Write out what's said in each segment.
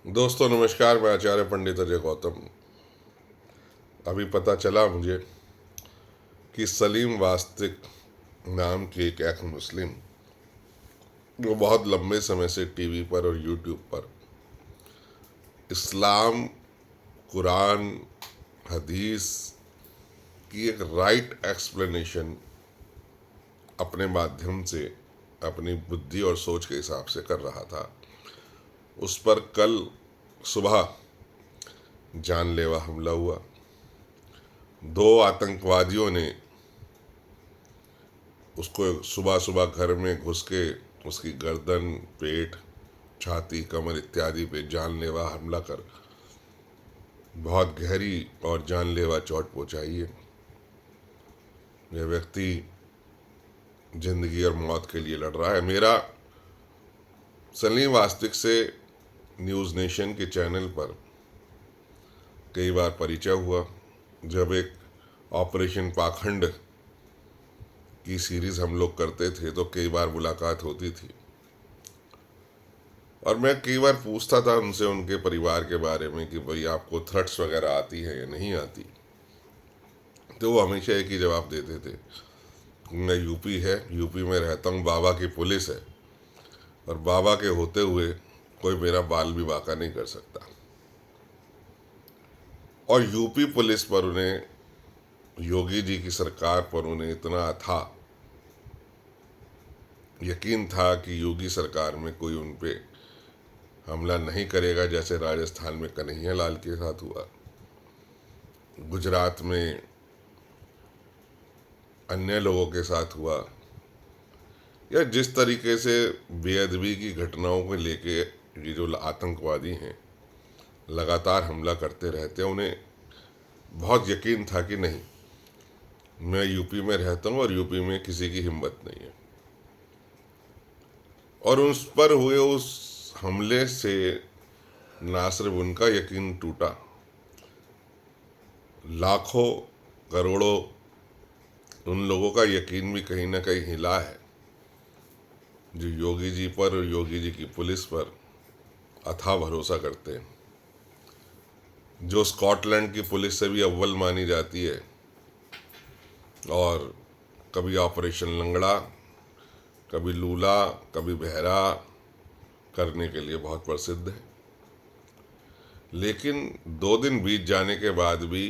दोस्तों नमस्कार, मैं आचार्य पंडित अजय गौतम। अभी पता चला मुझे कि सलीम वास्तिक नाम के एक मुस्लिम, वो बहुत लंबे समय से टीवी पर और यूट्यूब पर इस्लाम, कुरान, हदीस की एक राइट एक्सप्लेनेशन अपने माध्यम से अपनी बुद्धि और सोच के हिसाब से कर रहा था। उस पर कल सुबह जानलेवा हमला हुआ। दो आतंकवादियों ने उसको सुबह सुबह घर में घुस के उसकी गर्दन, पेट, छाती, कमर इत्यादि पे जानलेवा हमला कर बहुत गहरी और जानलेवा चोट पहुंचाई है। यह व्यक्ति जिंदगी और मौत के लिए लड़ रहा है। मेरा सलीम वास्तिक से न्यूज़ नेशन के चैनल पर कई बार परिचय हुआ। जब एक ऑपरेशन पाखंड की सीरीज हम लोग करते थे तो कई बार मुलाकात होती थी और मैं कई बार पूछता था उनसे उनके परिवार के बारे में कि भाई आपको थ्रेट्स वगैरह आती है या नहीं आती। तो वो हमेशा एक ही जवाब देते थे, मैं यूपी है, यूपी में रहता हूँ, बाबा की पुलिस है और बाबा के होते हुए कोई मेरा बाल भी बांका नहीं कर सकता। और यूपी पुलिस पर उन्हें, योगी जी की सरकार पर उन्हें इतना था यकीन था कि योगी सरकार में कोई उन पे हमला नहीं करेगा, जैसे राजस्थान में कन्हैया लाल के साथ हुआ, गुजरात में अन्य लोगों के साथ हुआ, या जिस तरीके से बेअदबी की घटनाओं को लेके ये जो आतंकवादी हैं लगातार हमला करते रहते हैं, उन्हें बहुत यकीन था कि नहीं, मैं यूपी में रहता हूँ और यूपी में किसी की हिम्मत नहीं है। और उस पर हुए उस हमले से ना सिर्फ उनका यकीन टूटा, लाखों करोड़ों उन लोगों का यकीन भी कहीं ना कहीं हिला है जो योगी जी पर और योगी जी की पुलिस पर अथाह भरोसा करते हैं, जो स्कॉटलैंड की पुलिस से भी अव्वल मानी जाती है और कभी ऑपरेशन लंगड़ा, कभी लूला, कभी बहरा करने के लिए बहुत प्रसिद्ध है। लेकिन 2 दिन बीत जाने के बाद भी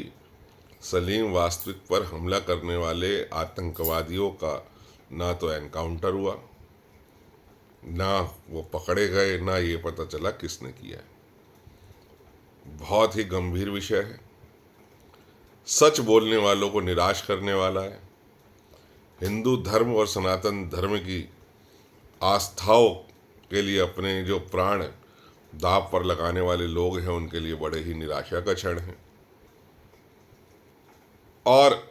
सलीम वास्तविक पर हमला करने वाले आतंकवादियों का ना तो एनकाउंटर हुआ, ना वो पकड़े गए, ना ये पता चला किसने किया है। बहुत ही गंभीर विषय है, सच बोलने वालों को निराश करने वाला है। हिंदू धर्म और सनातन धर्म की आस्थाओं के लिए अपने जो प्राण दांव पर लगाने वाले लोग हैं उनके लिए बड़े ही निराशा का क्षण है। और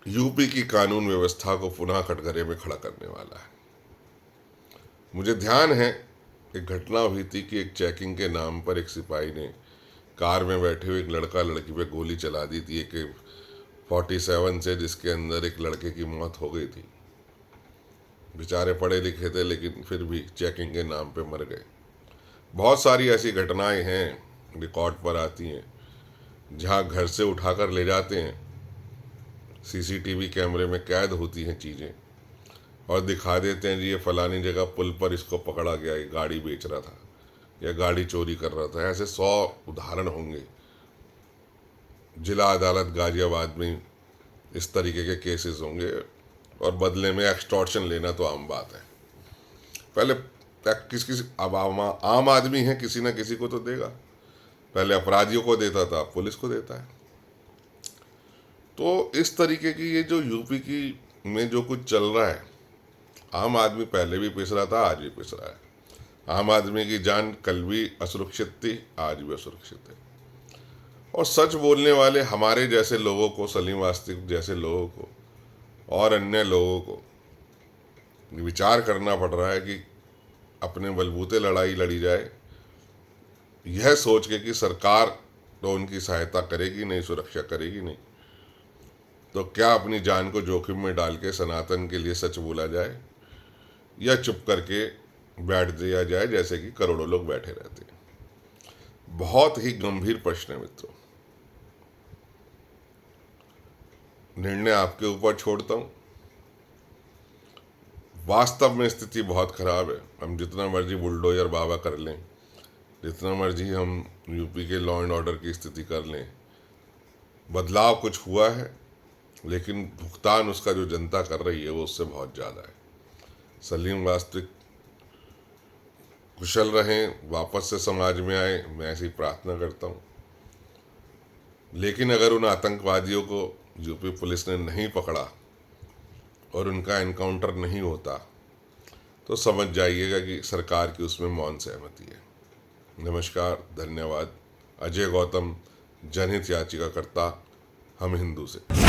यूपी की कानून व्यवस्था को पुनः कटघरे में खड़ा करने वाला है। मुझे ध्यान है एक घटना हुई थी कि एक चेकिंग के नाम पर एक सिपाही ने कार में बैठे हुए एक लड़का लड़की पे गोली चला दी थी, एक 47 से, जिसके अंदर एक लड़के की मौत हो गई थी। बेचारे पढ़े लिखे थे लेकिन फिर भी चेकिंग के नाम पे मर गए। बहुत सारी ऐसी घटनाएं हैं रिकॉर्ड पर आती हैं जहां घर से उठाकर ले जाते हैं, सीसीटीवी कैमरे में कैद होती हैं चीज़ें और दिखा देते हैं जी ये फलानी जगह पुल पर इसको पकड़ा गया, ये गाड़ी बेच रहा था या गाड़ी चोरी कर रहा था। ऐसे 100 उदाहरण होंगे। जिला अदालत गाजियाबाद में इस तरीके के केसेस होंगे और बदले में एक्सटॉर्शन लेना तो आम बात है। पहले किस अब आम आदमी है, किसी ना किसी को तो देगा। पहले अपराधियों को देता था, अब पुलिस को देता है। तो इस तरीके की ये जो यूपी की में जो कुछ चल रहा है, आम आदमी पहले भी पिस रहा था, आज भी पिस रहा है। आम आदमी की जान कल भी असुरक्षित थी, आज भी असुरक्षित है। और सच बोलने वाले हमारे जैसे लोगों को, सलीम वास्तविक जैसे लोगों को और अन्य लोगों को विचार करना पड़ रहा है कि अपने बलबूते लड़ाई लड़ी जाए, यह सोच के कि सरकार तो उनकी सहायता करेगी नहीं, सुरक्षा करेगी नहीं, तो क्या अपनी जान को जोखिम में डाल के सनातन के लिए सच बोला जाए या चुप करके बैठ दिया जाए जैसे कि करोड़ों लोग बैठे रहते हैं। बहुत ही गंभीर प्रश्न है मित्रों। निर्णय आपके ऊपर छोड़ता हूं। वास्तव में स्थिति बहुत खराब है। हम जितना मर्जी बुलडोजर बाबा कर लें, जितना मर्जी हम यूपी के लॉ एंड ऑर्डर की स्थिति कर लें, बदलाव कुछ हुआ है, लेकिन भुगतान उसका जो जनता कर रही है वो उससे बहुत ज़्यादा है। सलीम वास्तविक कुशल रहें, वापस से समाज में आए, मैं ऐसी प्रार्थना करता हूँ। लेकिन अगर उन आतंकवादियों को यूपी पुलिस ने नहीं पकड़ा और उनका एनकाउंटर नहीं होता तो समझ जाइएगा कि सरकार की उसमें मौन सहमति है। नमस्कार, धन्यवाद। अजय गौतम, जनहित याचिकाकर्ता, हम हिंदू से।